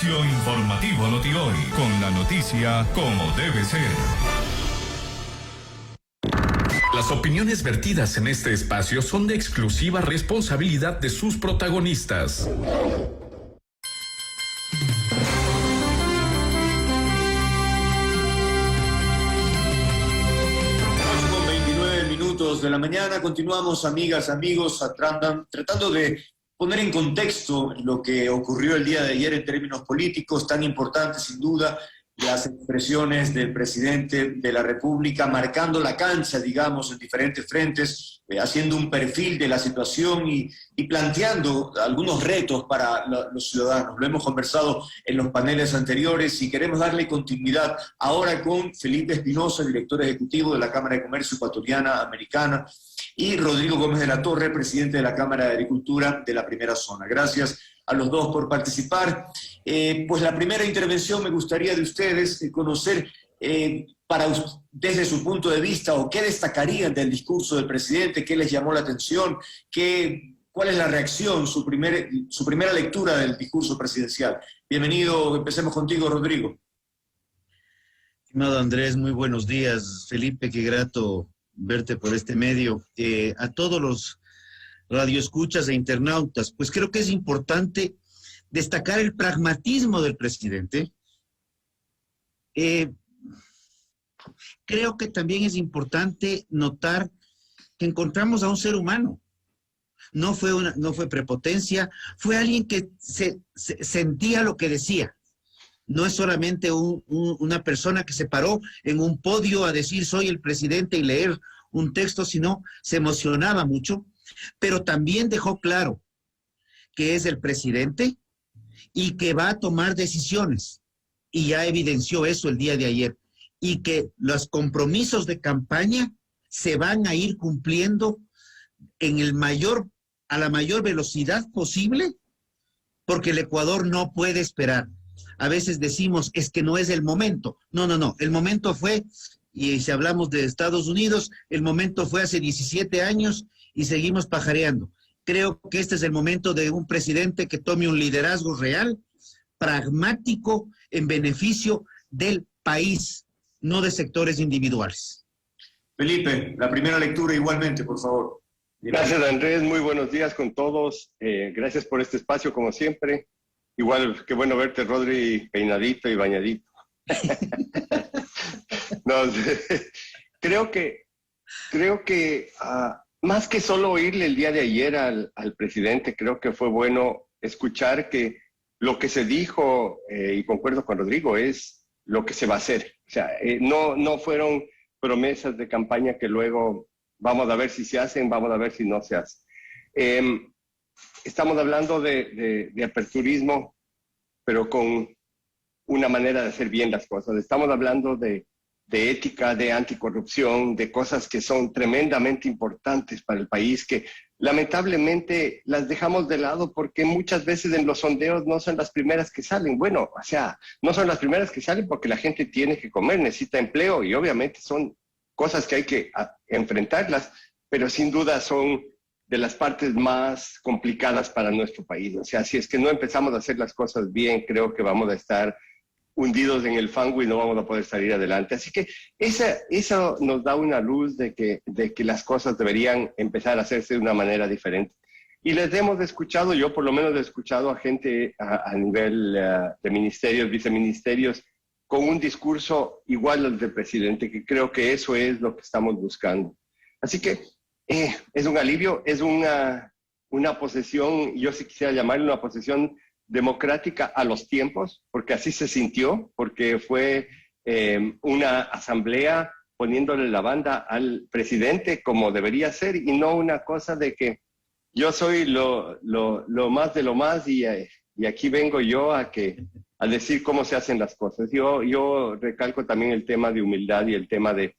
Espacio informativo Noti-Hoy, con la noticia como debe ser. Las opiniones vertidas en este espacio son de exclusiva responsabilidad de sus protagonistas. 8:29 de la mañana, continuamos, amigas, amigos, tratando de poner en contexto lo que ocurrió el día de ayer en términos políticos, tan importantes sin duda, las expresiones del presidente de la República, marcando la cancha, digamos, en diferentes frentes, haciendo un perfil de la situación y planteando algunos retos para los ciudadanos. Lo hemos conversado en los paneles anteriores y queremos darle continuidad ahora con Felipe Espinosa, director ejecutivo de la Cámara de Comercio Ecuatoriana Americana, y Rodrigo Gómez de la Torre, presidente de la Cámara de Agricultura de la Primera Zona. Gracias a los dos por participar. Pues la primera intervención me gustaría de ustedes conocer desde su punto de vista, o qué destacarían del discurso del presidente, qué les llamó la atención, cuál es la reacción, su primera lectura del discurso presidencial. Bienvenido, empecemos contigo, Rodrigo. Estimado Andrés, muy buenos días. Felipe, qué grato verte por este medio. A todos los radioescuchas e internautas, pues creo que es importante destacar el pragmatismo del presidente. Creo que también es importante notar que encontramos a un ser humano. No fue prepotencia, fue alguien que sentía lo que decía. No es solamente una persona que se paró en un podio a decir soy el presidente y leer un texto, sino se emocionaba mucho, pero también dejó claro que es el presidente y que va a tomar decisiones, y ya evidenció eso el día de ayer, y que los compromisos de campaña se van a ir cumpliendo a la mayor velocidad posible, porque el Ecuador no puede esperar. A veces decimos, es que no es el momento. No, el momento fue, y si hablamos de Estados Unidos, el momento fue hace 17 años y seguimos pajareando. Creo que este es el momento de un presidente que tome un liderazgo real, pragmático, en beneficio del país, no de sectores individuales. Felipe, la primera lectura igualmente, por favor. Gracias, Andrés, muy buenos días con todos. Gracias por este espacio, como siempre. Igual, qué bueno verte, Rodri, peinadito y bañadito. No, creo que más que solo oírle el día de ayer al presidente, creo que fue bueno escuchar que lo que se dijo, y concuerdo con Rodrigo, es lo que se va a hacer. O sea, no fueron promesas de campaña que luego vamos a ver si se hacen, vamos a ver si no se hacen. Estamos hablando de aperturismo, pero con una manera de hacer bien las cosas. Estamos hablando de ética, de anticorrupción, de cosas que son tremendamente importantes para el país, que lamentablemente las dejamos de lado porque muchas veces en los sondeos no son las primeras que salen. Bueno, o sea, no son las primeras que salen porque la gente tiene que comer, necesita empleo, y obviamente son cosas que hay que enfrentarlas, pero sin duda son de las partes más complicadas para nuestro país. O sea, si es que no empezamos a hacer las cosas bien, creo que vamos a estar hundidos en el fango y no vamos a poder salir adelante. Así que eso nos da una luz de que las cosas deberían empezar a hacerse de una manera diferente. Y les hemos escuchado, yo por lo menos he escuchado a gente a nivel de ministerios, viceministerios, con un discurso igual al del presidente, que creo que eso es lo que estamos buscando. Así que es un alivio, es una posesión, yo sí quisiera llamarle una posesión democrática a los tiempos, porque así se sintió, porque fue una asamblea poniéndole la banda al presidente como debería ser, y no una cosa de que yo soy lo más de lo más y aquí vengo yo a decir cómo se hacen las cosas. Yo recalco también el tema de humildad y el tema de...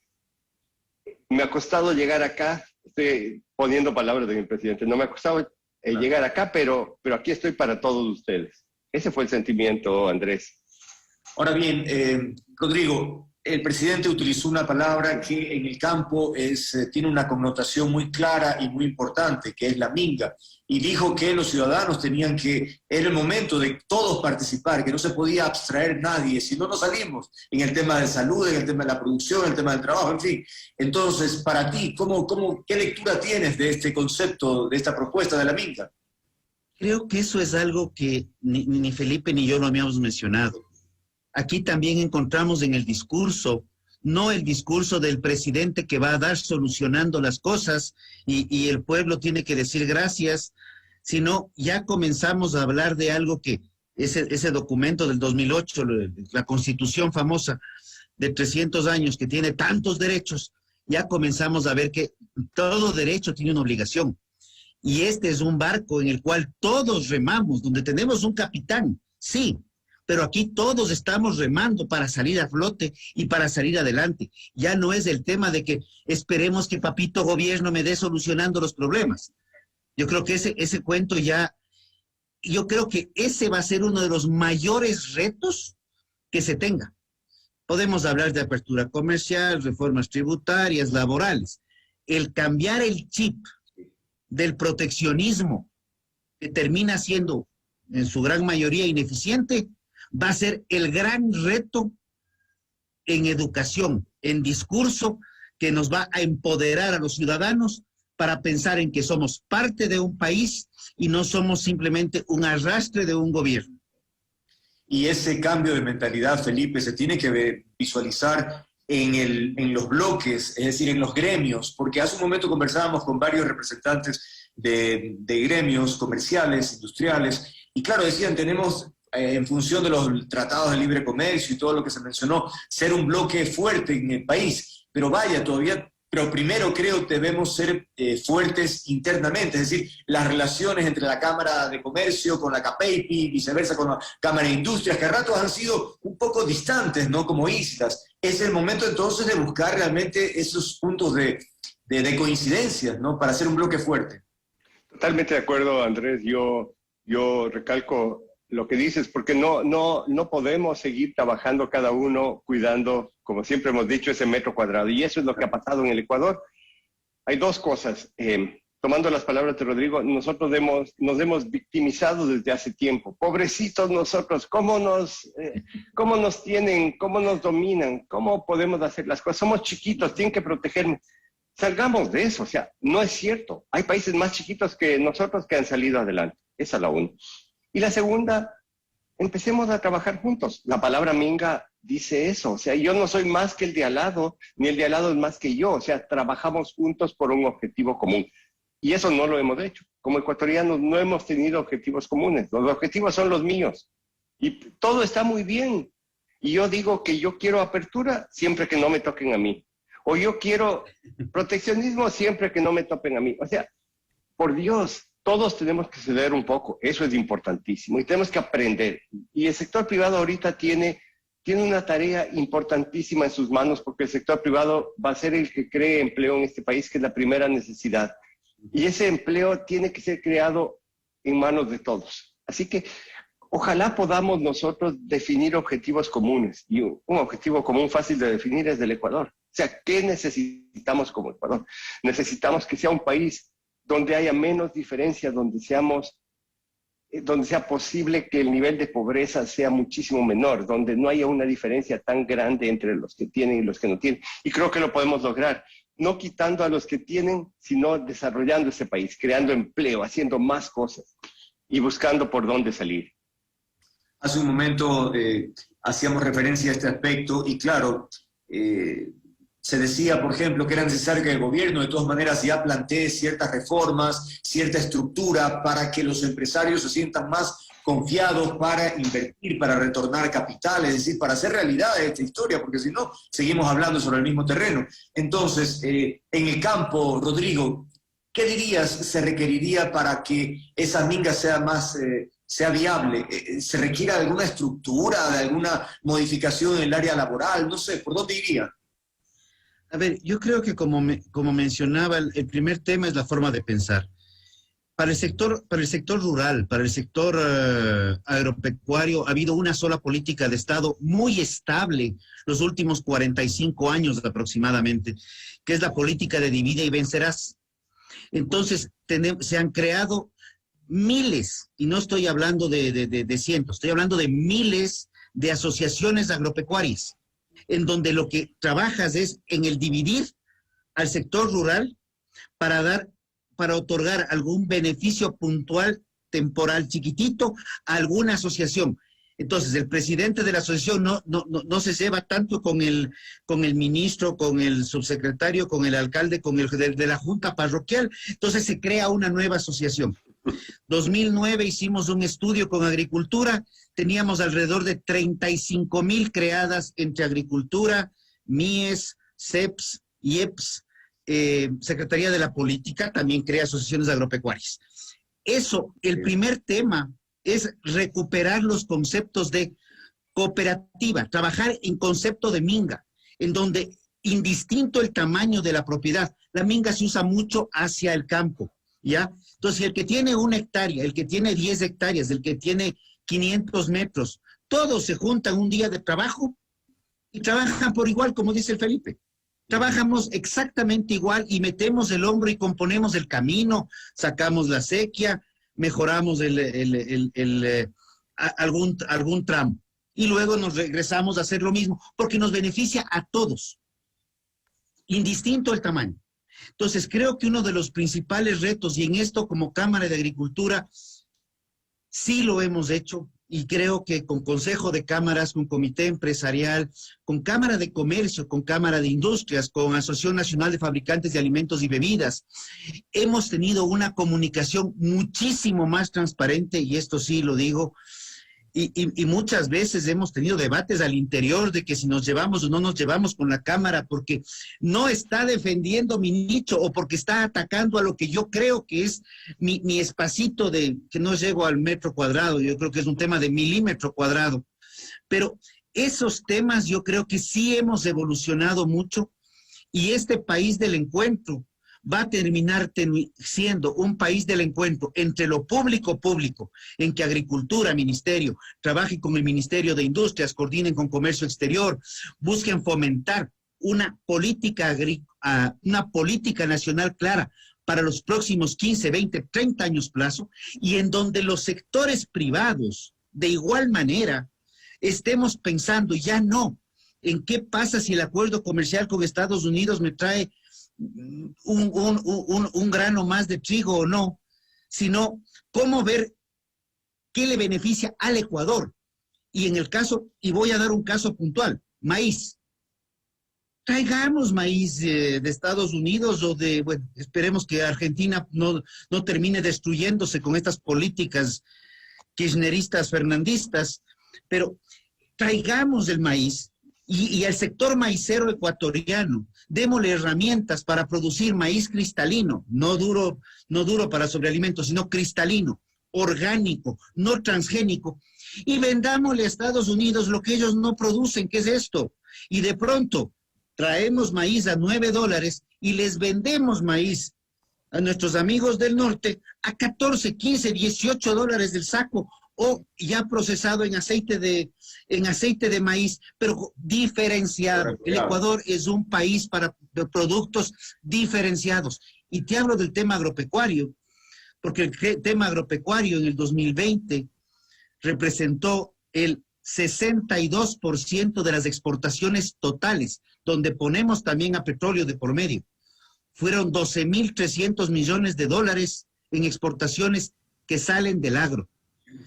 Me ha costado llegar acá, estoy poniendo palabras de mi presidente, no me ha costado llegar acá, pero aquí estoy para todos ustedes. Ese fue el sentimiento, Andrés. Ahora bien, Rodrigo, el presidente utilizó una palabra que en el campo tiene una connotación muy clara y muy importante, que es la minga, y dijo que los ciudadanos era el momento de todos participar, que no se podía abstraer nadie, si no nos salimos en el tema de salud, en el tema de la producción, en el tema del trabajo, en fin. Entonces, para ti, ¿qué lectura tienes de este concepto, de esta propuesta de la minga? Creo que eso es algo que ni Felipe ni yo lo habíamos mencionado. Aquí también encontramos en el discurso, no el discurso del presidente que va a dar solucionando las cosas y el pueblo tiene que decir gracias, sino ya comenzamos a hablar de algo que ese documento del 2008, la Constitución famosa de 300 años que tiene tantos derechos, ya comenzamos a ver que todo derecho tiene una obligación. Y este es un barco en el cual todos remamos, donde tenemos un capitán, sí, pero aquí todos estamos remando para salir a flote y para salir adelante. Ya no es el tema de que esperemos que papito gobierno me dé solucionando los problemas. Yo creo que ese cuento yo creo que ese va a ser uno de los mayores retos que se tenga. Podemos hablar de apertura comercial, reformas tributarias, laborales. El cambiar el chip del proteccionismo, que termina siendo en su gran mayoría ineficiente, va a ser el gran reto en educación, en discurso, que nos va a empoderar a los ciudadanos para pensar en que somos parte de un país y no somos simplemente un arrastre de un gobierno. Y ese cambio de mentalidad, Felipe, se tiene que visualizar en los bloques, es decir, en los gremios, porque hace un momento conversábamos con varios representantes de gremios comerciales, industriales, y claro, decían, tenemos, en función de los tratados de libre comercio y todo lo que se mencionó, ser un bloque fuerte en el país, pero vaya, todavía... Pero primero creo que debemos ser fuertes internamente, es decir, las relaciones entre la Cámara de Comercio con la CAPEIPI, viceversa con la Cámara de Industrias, que a ratos han sido un poco distantes, ¿no? Como islas. Es el momento entonces de buscar realmente esos puntos de coincidencia, ¿no? Para hacer un bloque fuerte. Totalmente de acuerdo, Andrés. Yo recalco lo que dices, porque no podemos seguir trabajando cada uno cuidando, como siempre hemos dicho, ese metro cuadrado. Y eso es lo que ha pasado en el Ecuador. Hay dos cosas. Tomando las palabras de Rodrigo, nosotros nos hemos victimizado desde hace tiempo. Pobrecitos nosotros, ¿cómo nos tienen? ¿Cómo nos dominan? ¿Cómo podemos hacer las cosas? Somos chiquitos, tienen que protegernos. Salgamos de eso, o sea, no es cierto. Hay países más chiquitos que nosotros que han salido adelante. Esa es la una. Y la segunda, empecemos a trabajar juntos. La palabra minga dice eso, o sea, yo no soy más que el de al lado, ni el de al lado es más que yo, o sea, trabajamos juntos por un objetivo común. Y eso no lo hemos hecho. Como ecuatorianos no hemos tenido objetivos comunes, los objetivos son los míos. Y todo está muy bien. Y yo digo que yo quiero apertura siempre que no me toquen a mí. O yo quiero proteccionismo siempre que no me toquen a mí. O sea, por Dios, todos tenemos que ceder un poco, eso es importantísimo y tenemos que aprender. Y el sector privado ahorita tiene una tarea importantísima en sus manos porque el sector privado va a ser el que cree empleo en este país, que es la primera necesidad. Y ese empleo tiene que ser creado en manos de todos. Así que ojalá podamos nosotros definir objetivos comunes. Y un objetivo común fácil de definir es del Ecuador. O sea, ¿qué necesitamos como Ecuador? Necesitamos que sea un país donde haya menos diferencia, donde sea posible que el nivel de pobreza sea muchísimo menor, donde no haya una diferencia tan grande entre los que tienen y los que no tienen. Y creo que lo podemos lograr, no quitando a los que tienen, sino desarrollando ese país, creando empleo, haciendo más cosas y buscando por dónde salir. Hace un momento hacíamos referencia a este aspecto y claro, se decía, por ejemplo, que era necesario que el gobierno de todas maneras ya plantee ciertas reformas, cierta estructura para que los empresarios se sientan más confiados para invertir, para retornar capital, es decir, para hacer realidad esta historia, porque si no, seguimos hablando sobre el mismo terreno. Entonces, en el campo, Rodrigo, ¿qué dirías se requeriría para que esa minga sea viable? ¿Se requiere de alguna estructura, de alguna modificación en el área laboral? No sé, ¿por dónde iría? A ver, yo creo que como mencionaba, el primer tema es la forma de pensar. Para el sector rural, para el sector agropecuario, ha habido una sola política de Estado muy estable los últimos 45 años aproximadamente, que es la política de divide y vencerás. Entonces, se han creado miles, y no estoy hablando de cientos, estoy hablando de miles de asociaciones agropecuarias, en donde lo que trabajas es en el dividir al sector rural para otorgar algún beneficio puntual, temporal, chiquitito, a alguna asociación. Entonces, el presidente de la asociación no se lleva tanto con el ministro, con el subsecretario, con el alcalde, con el de la junta parroquial. Entonces, se crea una nueva asociación. 2009 hicimos un estudio con agricultura, teníamos alrededor de 35,000 creadas entre agricultura, MIES, CEPS, IEPS, Secretaría de la Política, también crea asociaciones agropecuarias. Eso, el primer tema es recuperar los conceptos de cooperativa, trabajar en concepto de minga, en donde, indistinto el tamaño de la propiedad, la minga se usa mucho hacia el campo, ¿ya? Entonces, el que tiene 1 hectárea, el que tiene 10 hectáreas, el que tiene 500 metros, todos se juntan un día de trabajo y trabajan por igual, como dice el Felipe. Trabajamos exactamente igual y metemos el hombro y componemos el camino, sacamos la sequía, mejoramos algún tramo. Y luego nos regresamos a hacer lo mismo, porque nos beneficia a todos, indistinto el tamaño. Entonces, creo que uno de los principales retos, y en esto como Cámara de Agricultura, sí lo hemos hecho, y creo que con Consejo de Cámaras, con Comité Empresarial, con Cámara de Comercio, con Cámara de Industrias, con Asociación Nacional de Fabricantes de Alimentos y Bebidas, hemos tenido una comunicación muchísimo más transparente, y esto sí lo digo, y muchas veces hemos tenido debates al interior de que si nos llevamos o no nos llevamos con la Cámara porque no está defendiendo mi nicho o porque está atacando a lo que yo creo que es mi espacito de, que no llego al metro cuadrado, yo creo que es un tema de milímetro cuadrado. Pero esos temas yo creo que sí hemos evolucionado mucho y este país del encuentro va a terminar siendo un país del encuentro entre lo público, en que Agricultura, Ministerio, trabaje con el Ministerio de Industrias, coordinen con Comercio Exterior, busquen fomentar una política nacional clara para los próximos 15, 20, 30 años plazo, y en donde los sectores privados, de igual manera, estemos pensando ya no en qué pasa si el acuerdo comercial con Estados Unidos me trae un grano más de trigo o no, sino cómo ver qué le beneficia al Ecuador. Y en el caso, y voy a dar un caso puntual, maíz. Traigamos maíz de Estados Unidos o bueno, esperemos que Argentina no termine destruyéndose con estas políticas kirchneristas, fernandistas, pero traigamos el maíz. Y al sector maicero ecuatoriano, démosle herramientas para producir maíz cristalino, no duro para sobrealimentos, sino cristalino, orgánico, no transgénico, y vendámosle a Estados Unidos lo que ellos no producen, que es esto. Y de pronto traemos maíz a $9 y les vendemos maíz a nuestros amigos del norte a 14, 15, $18 del saco, o ya procesado en aceite de maíz, pero diferenciado. El Ecuador es un país de productos diferenciados. Y te hablo del tema agropecuario, porque el tema agropecuario en el 2020 representó el 62% de las exportaciones totales, donde ponemos también a petróleo de por medio. Fueron 12.300 millones de dólares en exportaciones que salen del agro.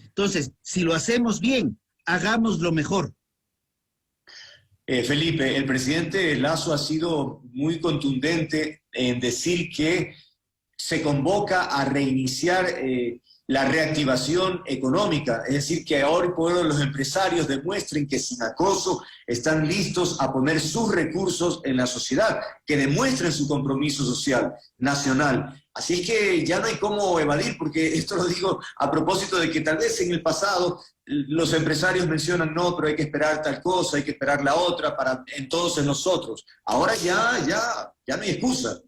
Entonces, si lo hacemos bien, hagámoslo mejor. Felipe, el presidente Lasso ha sido muy contundente en decir que se convoca a reiniciar la reactivación económica, es decir, que ahora por hoy los empresarios demuestren que sin acoso están listos a poner sus recursos en la sociedad, que demuestren su compromiso social, nacional. Así que ya no hay cómo evadir, porque esto lo digo a propósito de que tal vez en el pasado los empresarios mencionan, no, pero hay que esperar tal cosa, hay que esperar la otra, para entonces nosotros. Ahora ya no hay excusa.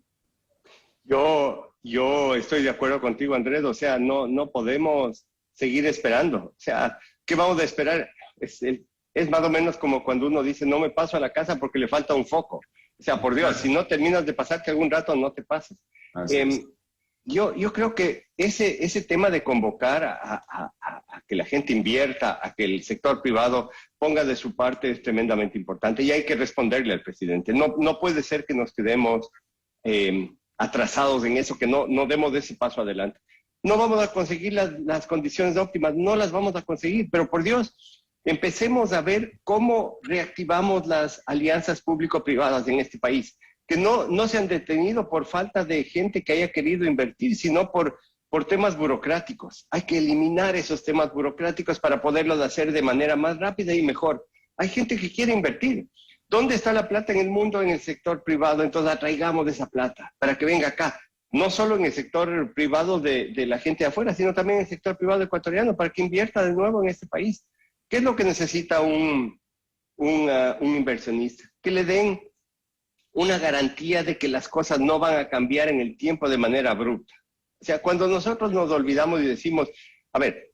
Yo Yo estoy de acuerdo contigo, Andrés. O sea, no podemos seguir esperando. O sea, ¿qué vamos a esperar? Es más o menos como cuando uno dice, no me paso a la casa porque le falta un foco. O sea, por Dios, si no terminas de pasarte algún rato, no te pases. Yo creo que ese tema de convocar a que la gente invierta, a que el sector privado ponga de su parte es tremendamente importante y hay que responderle al presidente. No puede ser que nos quedemos atrasados en eso, que no demos ese paso adelante. No vamos a conseguir las condiciones óptimas, no las vamos a conseguir, pero por Dios, empecemos a ver cómo reactivamos las alianzas público-privadas en este país, que no se han detenido por falta de gente que haya querido invertir, sino por temas burocráticos. Hay que eliminar esos temas burocráticos para poderlos hacer de manera más rápida y mejor. Hay gente que quiere invertir. ¿Dónde está la plata en el mundo? En el sector privado. Entonces atraigamos esa plata para que venga acá. No solo en el sector privado de la gente de afuera, sino también en el sector privado ecuatoriano, para que invierta de nuevo en este país. ¿Qué es lo que necesita un inversionista? Que le den una garantía de que las cosas no van a cambiar en el tiempo de manera abrupta. O sea, cuando nosotros nos olvidamos y decimos, a ver,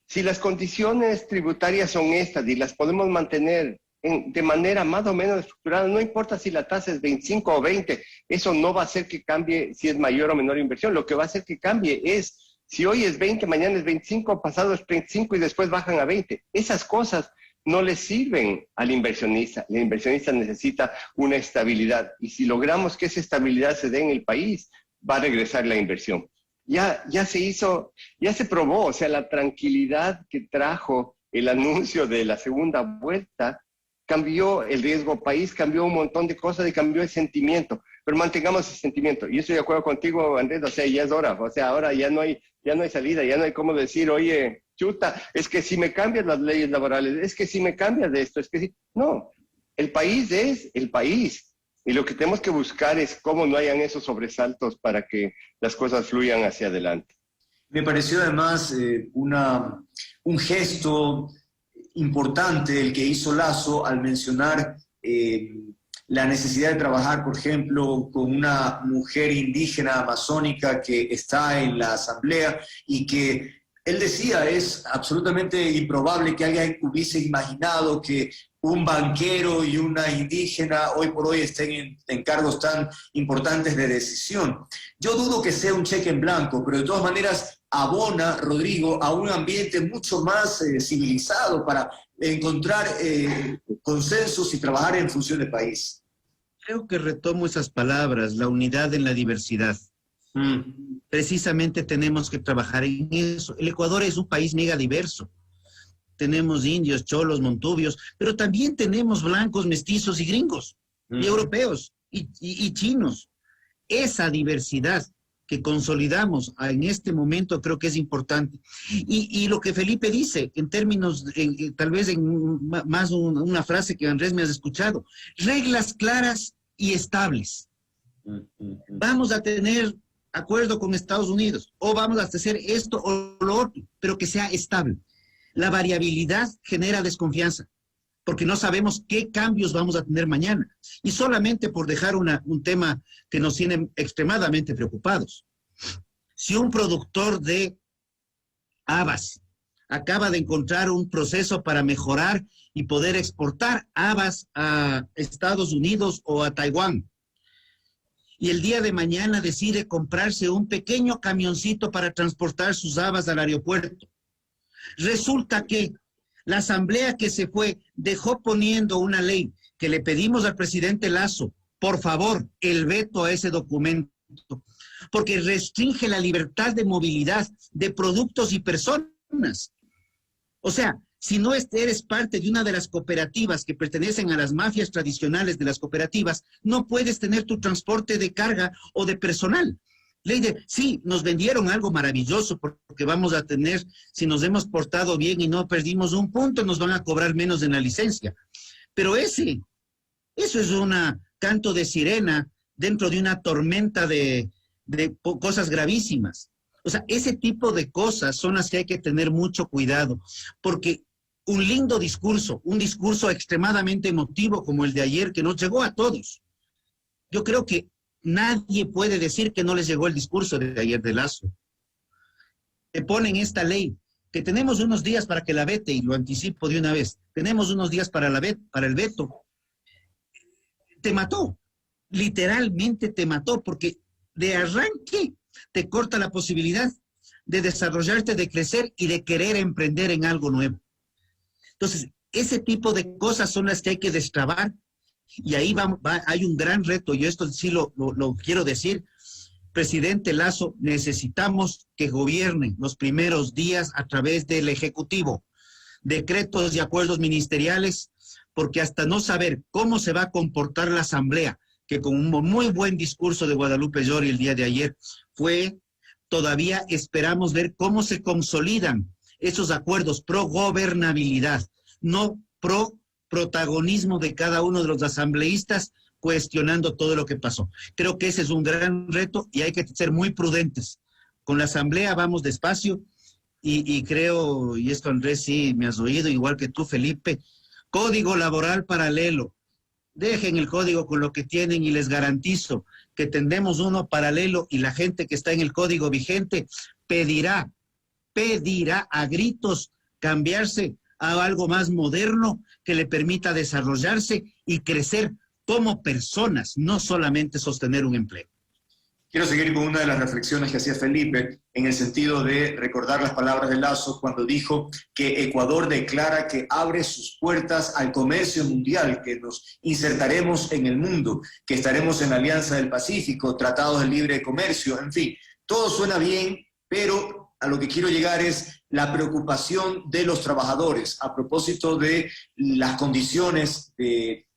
si las condiciones tributarias son estas y las podemos mantener de manera más o menos estructurada, no importa si la tasa es 25 o 20, eso no va a hacer que cambie si es mayor o menor inversión. Lo que va a hacer que cambie es, si hoy es 20, mañana es 25, pasado es 25 y después bajan a 20. Esas cosas no le sirven al inversionista. El inversionista necesita una estabilidad y si logramos que esa estabilidad se dé en el país, va a regresar la inversión. Ya se hizo, ya se probó, o sea, la tranquilidad que trajo el anuncio de la segunda vuelta cambió el riesgo país, cambió un montón de cosas y cambió el sentimiento. Pero mantengamos ese sentimiento. Y estoy de acuerdo contigo, Andrés, o sea, ya es hora. O sea, ahora ya no hay salida, ya no hay cómo decir, oye, chuta, es que si me cambias las leyes laborales, es que si me cambias de esto, es que si... No, el país es el país. Y lo que tenemos que buscar es cómo no hayan esos sobresaltos para que las cosas fluyan hacia adelante. Me pareció además un gesto importante el que hizo Lasso al mencionar la necesidad de trabajar, por ejemplo, con una mujer indígena amazónica que está en la asamblea y que él decía, es absolutamente improbable que alguien hubiese imaginado que un banquero y una indígena hoy por hoy estén en cargos tan importantes de decisión. Yo dudo que sea un cheque en blanco, pero de todas maneras abona, Rodrigo, a un ambiente mucho más civilizado para encontrar consensos y trabajar en función del país. Creo que retomo esas palabras, la unidad en la diversidad. Precisamente tenemos que trabajar en eso. El Ecuador es un país mega diverso. Tenemos indios, cholos, montubios, pero también tenemos blancos, mestizos y gringos, y europeos, y chinos. Esa diversidad que consolidamos en este momento creo que es importante. Y lo que Felipe dice, en términos, tal vez en más una frase que Andrés me has escuchado, reglas claras y estables. Vamos a tener acuerdo con Estados Unidos, o vamos a hacer esto o lo otro, pero que sea estable. La variabilidad genera desconfianza, porque no sabemos qué cambios vamos a tener mañana. Y solamente por dejar un tema que nos tiene extremadamente preocupados. Si un productor de habas acaba de encontrar un proceso para mejorar y poder exportar habas a Estados Unidos o a Taiwán, y el día de mañana decide comprarse un pequeño camioncito para transportar sus habas al aeropuerto, resulta que la asamblea que se fue dejó poniendo una ley que le pedimos al presidente Lasso, por favor, el veto a ese documento, porque restringe la libertad de movilidad de productos y personas. O sea, si no eres parte de una de las cooperativas que pertenecen a las mafias tradicionales de las cooperativas, no puedes tener tu transporte de carga o de personal. Ley de, sí, nos vendieron algo maravilloso porque vamos a tener, si nos hemos portado bien y no perdimos un punto, nos van a cobrar menos en la licencia. Pero eso es un canto de sirena dentro de una tormenta de cosas gravísimas. O sea, ese tipo de cosas son las que hay que tener mucho cuidado, porque un lindo discurso, un discurso extremadamente emotivo como el de ayer que nos llegó a todos. Yo creo que nadie puede decir que no les llegó el discurso de ayer de Lazo. Te ponen esta ley, que tenemos unos días para que la vete, y lo anticipo de una vez, tenemos unos días para el veto. Te mató, literalmente te mató, porque de arranque te corta la posibilidad de desarrollarte, de crecer y de querer emprender en algo nuevo. Entonces, ese tipo de cosas son las que hay que destrabar, y ahí hay un gran reto, y esto sí lo quiero decir, presidente Lazo, necesitamos que gobierne los primeros días a través del Ejecutivo, decretos y acuerdos ministeriales, porque hasta no saber cómo se va a comportar la Asamblea, que con un muy buen discurso de Guadalupe Llori el día de ayer todavía esperamos ver cómo se consolidan esos acuerdos pro gobernabilidad, no pro protagonismo de cada uno de los asambleístas cuestionando todo lo que pasó. Creo que ese es un gran reto y hay que ser muy prudentes. Con la Asamblea vamos despacio y creo, y esto Andrés sí me has oído, igual que tú Felipe, código laboral paralelo. Dejen el código con lo que tienen y les garantizo que tendremos uno paralelo y la gente que está en el código vigente pedirá a gritos cambiarse a algo más moderno que le permita desarrollarse y crecer como personas, no solamente sostener un empleo. Quiero seguir con una de las reflexiones que hacía Felipe en el sentido de recordar las palabras de Lazo cuando dijo que Ecuador declara que abre sus puertas al comercio mundial, que nos insertaremos en el mundo, que estaremos en la Alianza del Pacífico, tratados de libre comercio, en fin. Todo suena bien, pero a lo que quiero llegar es la preocupación de los trabajadores a propósito de las condiciones de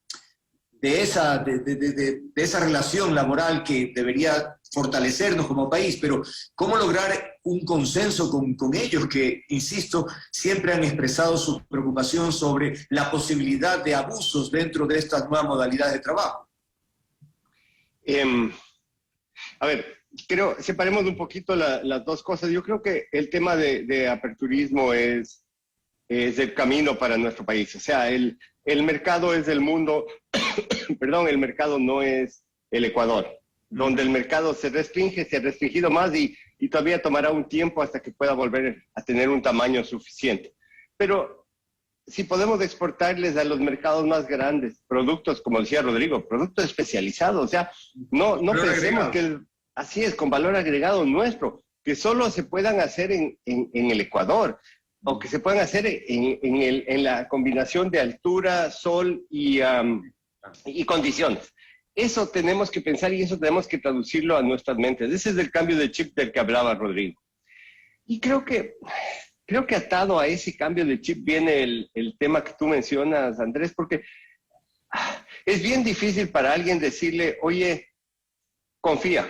esa relación laboral que debería fortalecernos como país, pero ¿cómo lograr un consenso con ellos que, insisto, siempre han expresado su preocupación sobre la posibilidad de abusos dentro de estas nuevas modalidades de trabajo? A ver, separemos un poquito las dos cosas. Yo creo que el tema de aperturismo es el camino para nuestro país. O sea, el mercado es el mundo, perdón, el mercado no es el Ecuador, donde el mercado se ha restringido más y todavía tomará un tiempo hasta que pueda volver a tener un tamaño suficiente. Pero si podemos exportarles a los mercados más grandes productos, como decía Rodrigo, productos especializados, o sea, no pensemos que así es, con valor agregado nuestro, que solo se puedan hacer en el Ecuador, o que se puedan hacer en la combinación de altura, sol y condiciones. Eso tenemos que pensar y eso tenemos que traducirlo a nuestras mentes. Ese es el cambio de chip del que hablaba Rodrigo. Y creo que atado a ese cambio de chip viene el tema que tú mencionas, Andrés, porque es bien difícil para alguien decirle, oye, confía.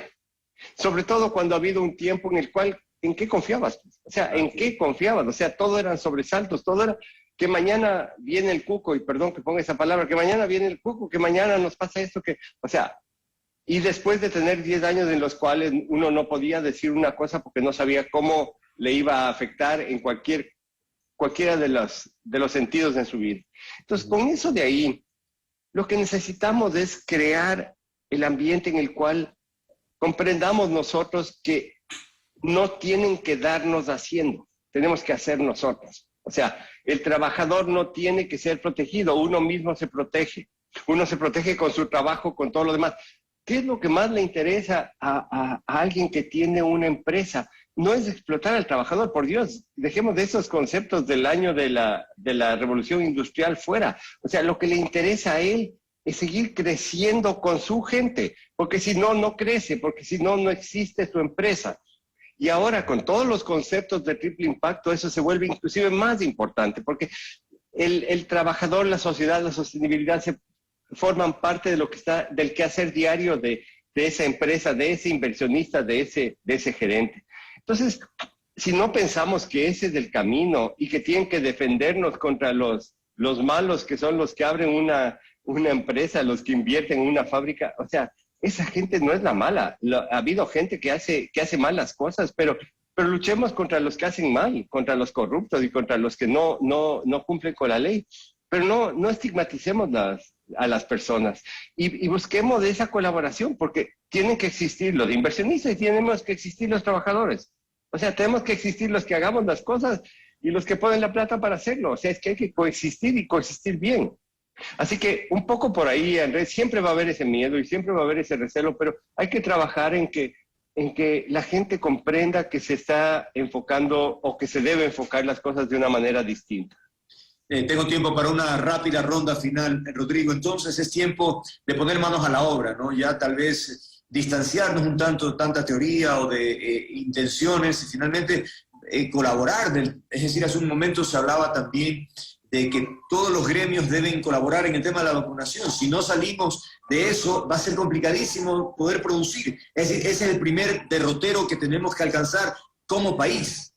Sobre todo cuando ha habido un tiempo en el cual, ¿en qué confiabas? O sea, ¿en qué confiabas? O sea, todo eran sobresaltos, todo era que mañana viene el cuco, y perdón que ponga esa palabra, que mañana viene el cuco, que mañana nos pasa esto, o sea, y después de tener 10 años en los cuales uno no podía decir una cosa porque no sabía cómo le iba a afectar en cualquiera de los sentidos en su vida. Entonces, con eso de ahí, lo que necesitamos es crear el ambiente en el cual comprendamos nosotros que no tienen que darnos haciendo, tenemos que hacer nosotros. O sea, el trabajador no tiene que ser protegido, uno mismo se protege. Uno se protege con su trabajo, con todo lo demás. ¿Qué es lo que más le interesa a alguien que tiene una empresa? No es explotar al trabajador, por Dios. Dejemos de esos conceptos del año de la revolución industrial fuera. O sea, lo que le interesa a él es seguir creciendo con su gente, porque si no, no crece, porque si no, no existe su empresa. Y ahora con todos los conceptos de triple impacto, eso se vuelve inclusive más importante, porque el trabajador, la sociedad, la sostenibilidad forman parte de lo que está, del quehacer diario de esa empresa, de ese inversionista, de ese gerente. Entonces, si no pensamos que ese es el camino y que tienen que defendernos contra los malos, que son los que abren una empresa, los que invierten en una fábrica, o sea, esa gente no es la mala. Ha habido gente que hace malas cosas, pero luchemos contra los que hacen mal, contra los corruptos y contra los que no cumplen con la ley. Pero no estigmaticemos a las personas y busquemos esa colaboración, porque tienen que existir los inversionistas y tenemos que existir los trabajadores. O sea, tenemos que existir los que hagamos las cosas y los que ponen la plata para hacerlo. O sea, es que hay que coexistir y coexistir bien. Así que un poco por ahí, Andrés, siempre va a haber ese miedo y siempre va a haber ese recelo, pero hay que trabajar en que la gente comprenda que se está enfocando o que se debe enfocar las cosas de una manera distinta. Tengo tiempo para una rápida ronda final, Rodrigo. Entonces es tiempo de poner manos a la obra, ¿no? Ya tal vez distanciarnos un tanto de tanta teoría o de intenciones y finalmente colaborar. Es decir, hace un momento se hablaba también de que todos los gremios deben colaborar en el tema de la vacunación. Si no salimos de eso, va a ser complicadísimo poder producir. Es decir, ese es el primer derrotero que tenemos que alcanzar como país.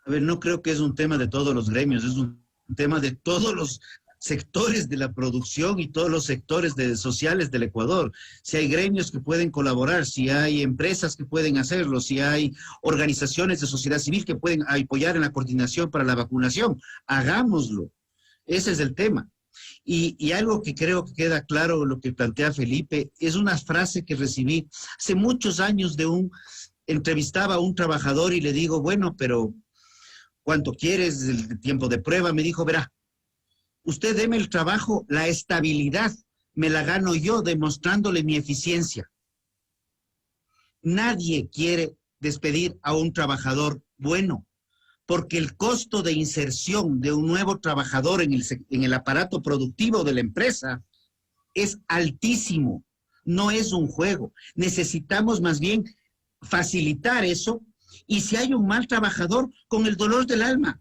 A ver, no creo que es un tema de todos los gremios, es un tema de todos los sectores de la producción y todos los sectores sociales del Ecuador. Si hay gremios que pueden colaborar, si hay empresas que pueden hacerlo, si hay organizaciones de sociedad civil que pueden apoyar en la coordinación para la vacunación, hagámoslo. Ese es el tema. Y algo que creo que queda claro, lo que plantea Felipe, es una frase que recibí hace muchos años entrevistaba a un trabajador y le digo, bueno, pero ¿cuánto quieres el tiempo de prueba? Me dijo, verá, usted deme el trabajo, la estabilidad, me la gano yo demostrándole mi eficiencia. Nadie quiere despedir a un trabajador bueno, porque el costo de inserción de un nuevo trabajador en el aparato productivo de la empresa es altísimo, no es un juego. Necesitamos más bien facilitar eso, y si hay un mal trabajador, con el dolor del alma.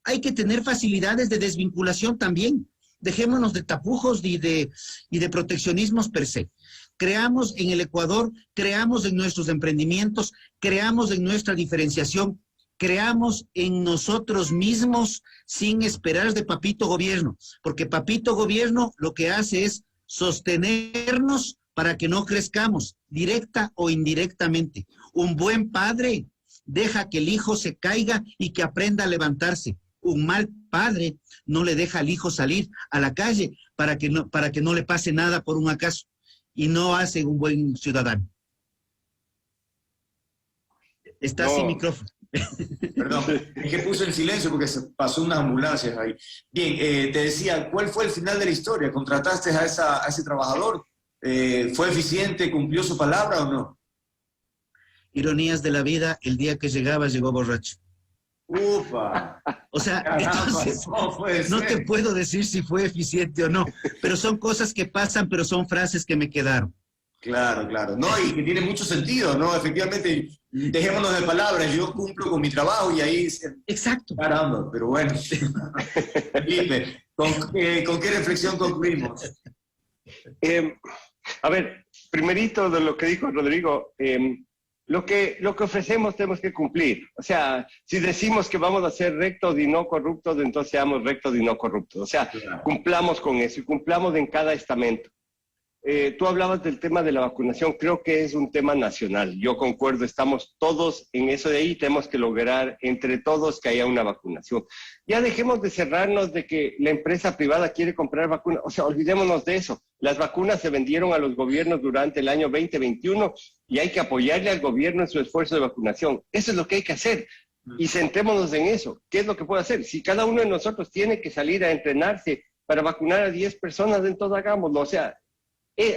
Hay que tener facilidades de desvinculación también. Dejémonos de tapujos y de proteccionismos per se. Creamos en el Ecuador, creamos en nuestros emprendimientos, creamos en nuestra diferenciación, creamos en nosotros mismos sin esperar de papito gobierno, porque papito gobierno lo que hace es sostenernos para que no crezcamos, directa o indirectamente. Un buen padre deja que el hijo se caiga y que aprenda a levantarse. Un mal padre no le deja al hijo salir a la calle para que no le pase nada por un acaso, y no hace un buen ciudadano. Está sin micrófono. Perdón, es que puse en silencio porque se pasó unas ambulancias ahí. Bien, te decía, ¿cuál fue el final de la historia? ¿Contrataste a ese trabajador? ¿Fue eficiente, cumplió su palabra o no? Ironías de la vida, el día que llegaba, llegó borracho. ¡Upa! O sea, Caramba, entonces, no te puedo decir si fue eficiente o no, pero son cosas que pasan, pero son frases que me quedaron. Claro, claro. No, y que tiene mucho sentido, ¿no? Efectivamente, dejémonos de palabras, yo cumplo con mi trabajo y ahí... Exacto. Caramba, pero bueno. Felipe, ¿con qué reflexión concluimos? A ver, primerito de lo que dijo Rodrigo, lo que ofrecemos tenemos que cumplir. O sea, si decimos que vamos a ser rectos y no corruptos, entonces seamos rectos y no corruptos. O sea, cumplamos con eso y cumplamos en cada estamento. Tú hablabas del tema de la vacunación, creo que es un tema nacional. Yo concuerdo, estamos todos en eso de ahí, tenemos que lograr entre todos que haya una vacunación. Ya dejemos de cerrarnos de que la empresa privada quiere comprar vacunas, o sea, olvidémonos de eso. Las vacunas se vendieron a los gobiernos durante el año 2021 y hay que apoyarle al gobierno en su esfuerzo de vacunación. Eso es lo que hay que hacer. Y centrémonos en eso. ¿Qué es lo que puede hacer? Si cada uno de nosotros tiene que salir a entrenarse para vacunar a 10 personas, entonces hagámoslo. O sea,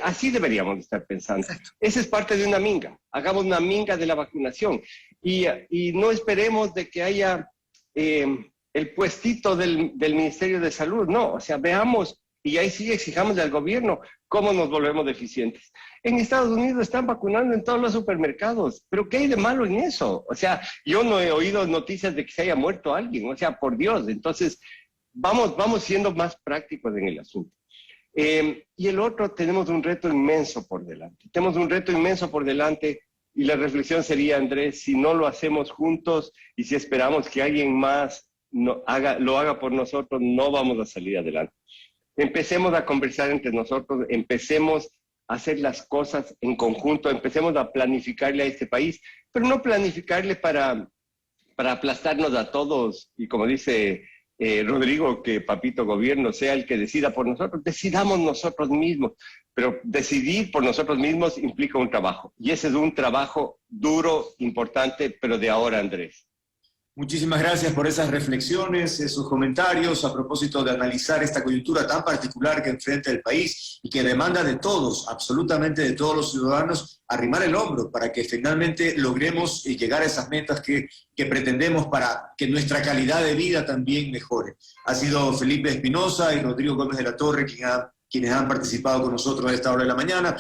así deberíamos estar pensando. Esa es parte de una minga. Hagamos una minga de la vacunación. Y no esperemos de que haya el puestito del Ministerio de Salud. No, o sea, veamos y ahí sí exijamos al gobierno cómo nos volvemos deficientes. En Estados Unidos están vacunando en todos los supermercados. ¿Pero qué hay de malo en eso? O sea, yo no he oído noticias de que se haya muerto alguien. O sea, por Dios. Entonces, vamos siendo más prácticos en el asunto. Y el otro, tenemos un reto inmenso por delante. Tenemos un reto inmenso por delante y la reflexión sería, Andrés, si no lo hacemos juntos y si esperamos que alguien más lo haga por nosotros, no vamos a salir adelante. Empecemos a conversar entre nosotros, empecemos a hacer las cosas en conjunto, empecemos a planificarle a este país, pero no planificarle para aplastarnos a todos y como dice... Rodrigo, que papito gobierno sea el que decida por nosotros, decidamos nosotros mismos. pero decidir por nosotros mismos implica un trabajo. Y ese es un trabajo duro, importante, pero de ahora, Andrés. Muchísimas gracias por esas reflexiones, esos comentarios a propósito de analizar esta coyuntura tan particular que enfrenta el país y que demanda de todos, absolutamente de todos los ciudadanos, arrimar el hombro para que finalmente logremos llegar a esas metas que pretendemos para que nuestra calidad de vida también mejore. Ha sido Felipe Espinosa y Rodrigo Gómez de la Torre quienes han participado con nosotros a esta hora de la mañana.